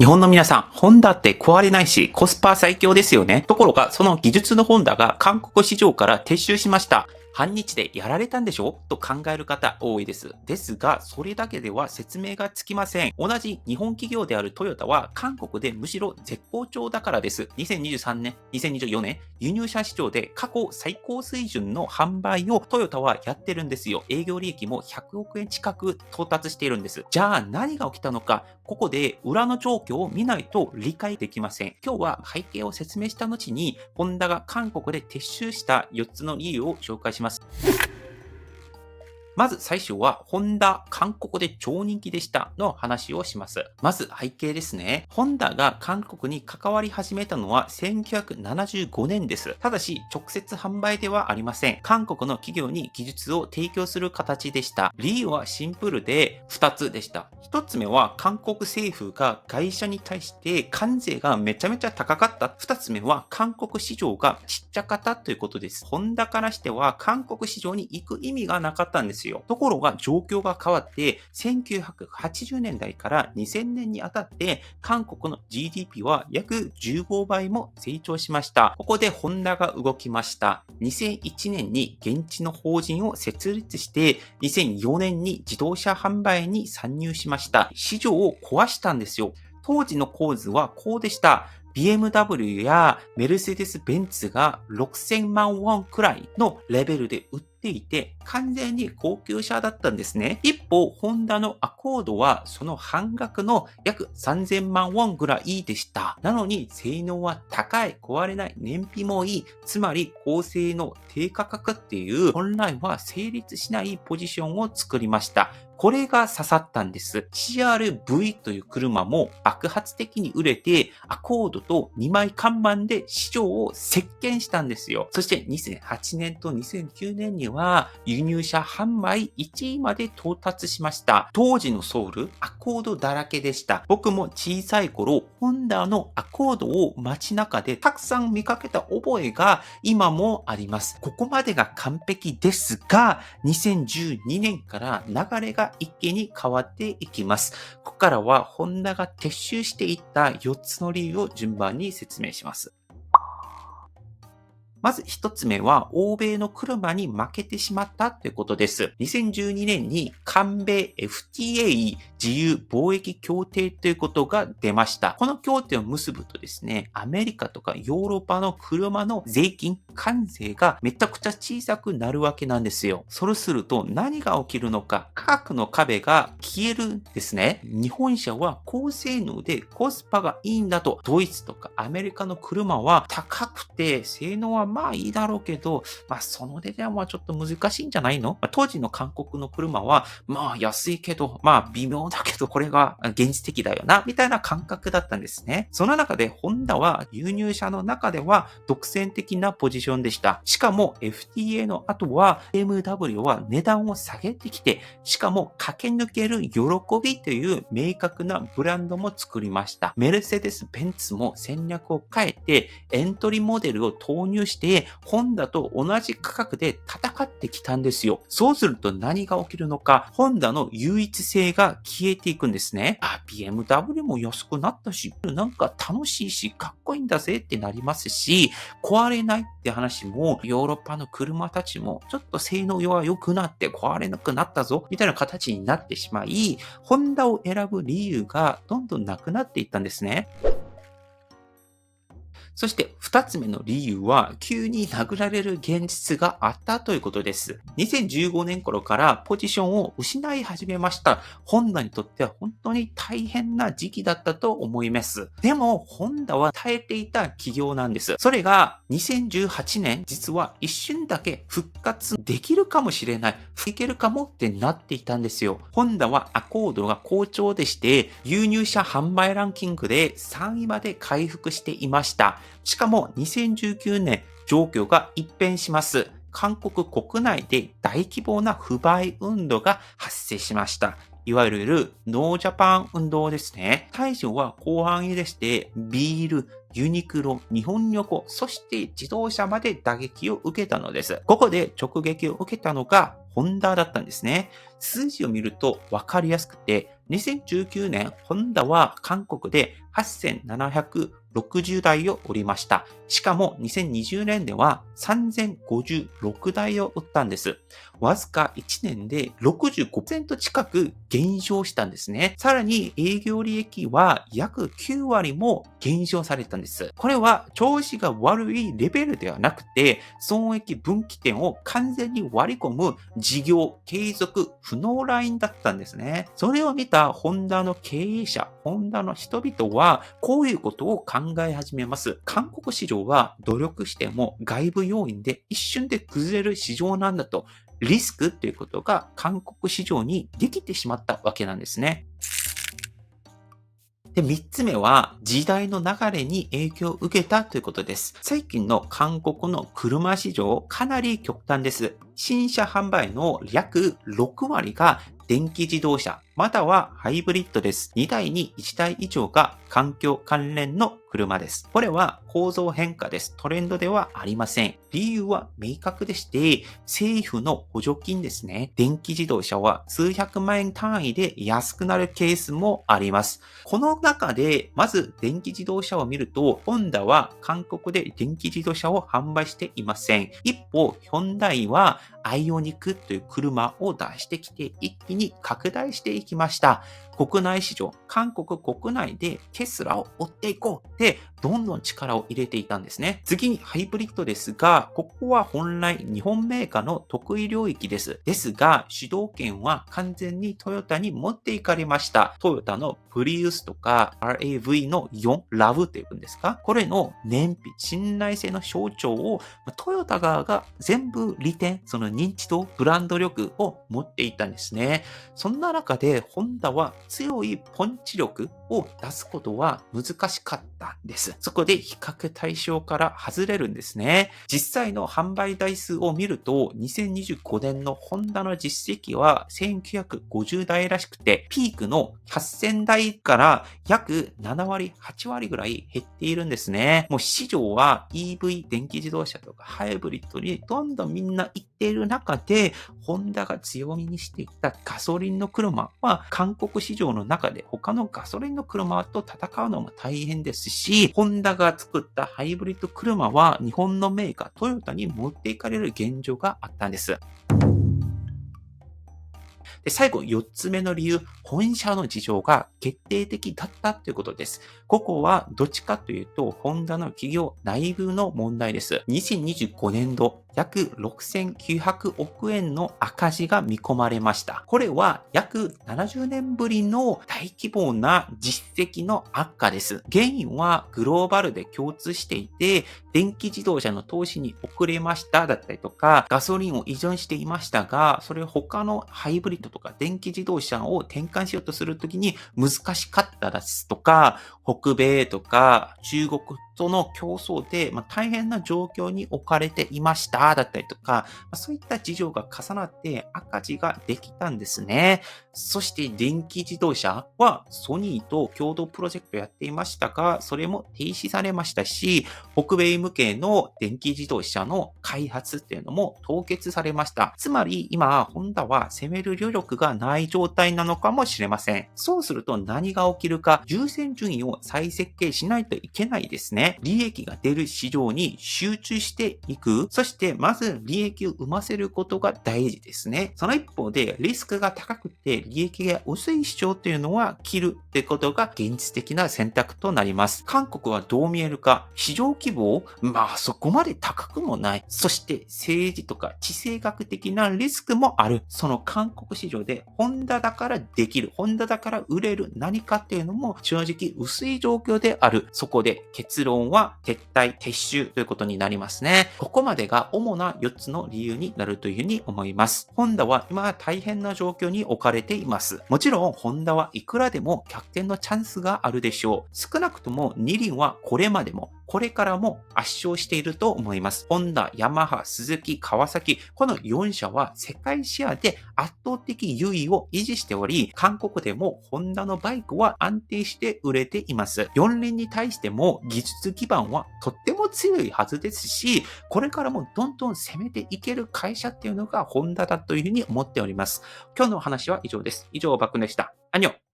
日本の皆さん、ホンダって壊れないし、コスパ最強ですよね。ところが、その技術のホンダが韓国市場から撤収しました。反日でやられたんでしょと考える方多いです。ですが、それだけでは説明がつきません。同じ日本企業であるトヨタは韓国でむしろ絶好調だからです。2023年、2024年、輸入車市場で過去最高水準の販売をトヨタはやってるんですよ。営業利益も100億円近く到達しているんです。じゃあ何が起きたのか、ここで裏の状況を見ないと理解できません。今日は背景を説明した後に、ホンダが韓国で撤収した4つの理由を紹介します。まず最初は、ホンダ、韓国で超人気でしたの話をします。まず背景ですね。ホンダが韓国に関わり始めたのは1975年です。ただし、直接販売ではありません。韓国の企業に技術を提供する形でした。理由はシンプルで2つでした。1つ目は、韓国政府が会社に対して関税がめちゃめちゃ高かった。2つ目は、韓国市場がちっちゃかったということです。ホンダからしては、韓国市場に行く意味がなかったんです。ところが状況が変わって1980年代から2000年にあたって韓国の GDP は約15倍も成長しました。ここでホンダが動きました。2001年に現地の法人を設立して2004年に自動車販売に参入しました。市場を壊したんですよ。当時の構図はこうでした。BMW やメルセデス・ベンツが6000万ウォンくらいのレベルで売っていて、完全に高級車だったんですね。一方、ホンダのアコードはその半額の約3000万ウォンぐらいでした。なのに性能は高い、壊れない、燃費もいい、つまり高性能、低価格っていう本来は成立しないポジションを作りました。これが刺さったんです。CR-V という車も爆発的に売れて、アコードと2枚看板で市場を席巻したんですよ。そして2008年と2009年には輸入車販売1位まで到達しました。当時のソウル、アコードだらけでした。僕も小さい頃、ホンダのアコードを街中でたくさん見かけた覚えが今もあります。ここまでが完璧ですが、2012年から流れが一気に変わっていきます。ここからはホンダが撤収していった4つの理由を順番に説明します。まず一つ目は、欧米の車に負けてしまったということです。2012年に韓米 FTA 自由貿易協定ということが出ました。この協定を結ぶとですね、アメリカとかヨーロッパの車の税金、関税がめちゃくちゃ小さくなるわけなんですよ。そうすると何が起きるのか、価格の壁が消えるんですね。日本車は高性能でコスパがいいんだと、ドイツとかアメリカの車は高くて性能はまあいいだろうけど、その値段はちょっと難しいんじゃないの？当時の韓国の車は、安いけど、微妙だけどこれが現実的だよな、みたいな感覚だったんですね。その中でホンダは輸入車の中では独占的なポジションでした。しかも FTA の後は BMW は値段を下げてきて、しかも駆け抜ける喜びという明確なブランドも作りました。メルセデス・ベンツも戦略を変えてエントリーモデルを投入してホンダと同じ価格で戦ってきたんですよ。そうすると何が起きるのか、ホンダの唯一性が消えていくんですね。BMW も安くなったし、なんか楽しいし、かっこいいんだぜってなりますし、壊れないって話も、ヨーロッパの車たちもちょっと性能は良くなって壊れなくなったぞ、みたいな形になってしまい、ホンダを選ぶ理由がどんどんなくなっていったんですね。そして二つ目の理由は、急に殴られる現実があったということです。2015年頃からポジションを失い始めました。ホンダにとっては本当に大変な時期だったと思います。でも、ホンダは耐えていた企業なんです。それが2018年、実は一瞬だけ復活できるかもしれない。いけるかもってなっていたんですよ。ホンダはアコードが好調でして、輸入車販売ランキングで3位まで回復していました。しかも2019年、状況が一変します。韓国国内で大規模な不買運動が発生しました。いわゆるノージャパン運動ですね。対象は広範囲でして、ビール、ユニクロ、日本旅行、そして自動車まで打撃を受けたのです。ここで直撃を受けたのがホンダだったんですね。数字を見ると分かりやすくて、2019年、ホンダは韓国で8760台を売りました。しかも2020年では3056台を売ったんです。わずか1年で65%近く減少したんですね。さらに営業利益は約9割も減少されたんです。これは調子が悪いレベルではなくて、損益分岐点を完全に割り込む事業継続不能ラインだったんですね。それを見たホンダの経営者、ホンダの人々はこういうことを考え始めます。韓国市場は努力しても外部要因で一瞬で崩れる市場なんだと。リスクということが韓国市場にできてしまったわけなんですね。で、3つ目は、時代の流れに影響を受けたということです。最近の韓国の車市場、かなり極端です。新車販売の約6割が電気自動車、またはハイブリッドです。2台に1台以上が環境関連の車です。これは構造変化です。トレンドではありません。理由は明確でして、政府の補助金ですね。電気自動車は数百万円単位で安くなるケースもあります。この中で、まず電気自動車を見ると、ホンダは韓国で電気自動車を販売していません。一方、ヒョンダイはアイオニクという車を出してきて、一気に拡大していきました。国内市場、韓国国内でテスラを追っていこうってどんどん力を入れていたんですね。次にハイブリッドですが、ここは本来日本メーカーの得意領域です。ですが、主導権は完全にトヨタに持っていかれました。トヨタのプリウスとか RAV の4、ラブっていうんですか？これの燃費、信頼性の象徴をトヨタ側が全部利点、その認知度、ブランド力を持っていたんですね。そんな中で、ホンダは強いポンチ力を出すことは難しかったんです。そこで比較対象から外れるんですね。実際の販売台数を見ると、2025年のホンダの実績は1950台らしくて、ピークの8000台から約7割、8割ぐらい減っているんですね。もう市場は EV、電気自動車とかハイブリッドにどんどんみんな行っている中で、ホンダが強みにしていたガソリンの車は韓国市場の中で他のガソリンの車と戦うのも大変ですし、ホンダが作ったハイブリッド車は日本のメーカートヨタに持っていかれる現状があったんです。で、最後4つ目の理由、本社の事情が決定的だったということです。ここはどっちかというと、ホンダの企業内部の問題です。2025年度、約6900億円の赤字が見込まれました。これは約70年ぶりの大規模な実績の悪化です。原因はグローバルで共通していて、電気自動車の投資に遅れましただったりとか、ガソリンを依存していましたが、それを他のハイブリッドとか電気自動車を転換しようとするときに難しかったですとか、北米とか中国との競争で、大変な状況に置かれていましただったりとか、そういった事情が重なって赤字ができたんですね。そして電気自動車はソニーと共同プロジェクトやっていましたが、それも停止されましたし、北米向けの電気自動車の開発っていうのも凍結されました。つまり今、ホンダは攻める余力がない状態なのかもしれません。そうすると何が起きるか、優先順位を再設計しないといけないですね。利益が出る市場に集中していく。そしてまず利益を生ませることが大事ですね。その一方でリスクが高くて利益が薄い市場というのは切るってことが現実的な選択となります。韓国はどう見えるか、市場規模、そこまで高くもない。そして政治とか地政学的なリスクもある。その韓国市場でホンダだからできる、ホンダだから売れる何かっていうのも正直薄い状況である。そこで結論は撤退、撤収ということになりますね。ここまでが主な4つの理由になるというふうに思います。ホンダは今大変な状況に置かれています。もちろんホンダはいくらでも逆転のチャンスがあるでしょう。少なくとも二輪はこれまでもこれからも圧勝していると思います。ホンダ、ヤマハ、スズキ、川崎、この4社は世界シェアで圧倒的優位を維持しており、韓国でもホンダのバイクは安定して売れています。4輪に対しても技術基盤はとっても強いはずですし、これからもどんどん攻めていける会社っていうのがホンダだというふうに思っております。今日のお話は以上です。以上、バクでした。アニョン。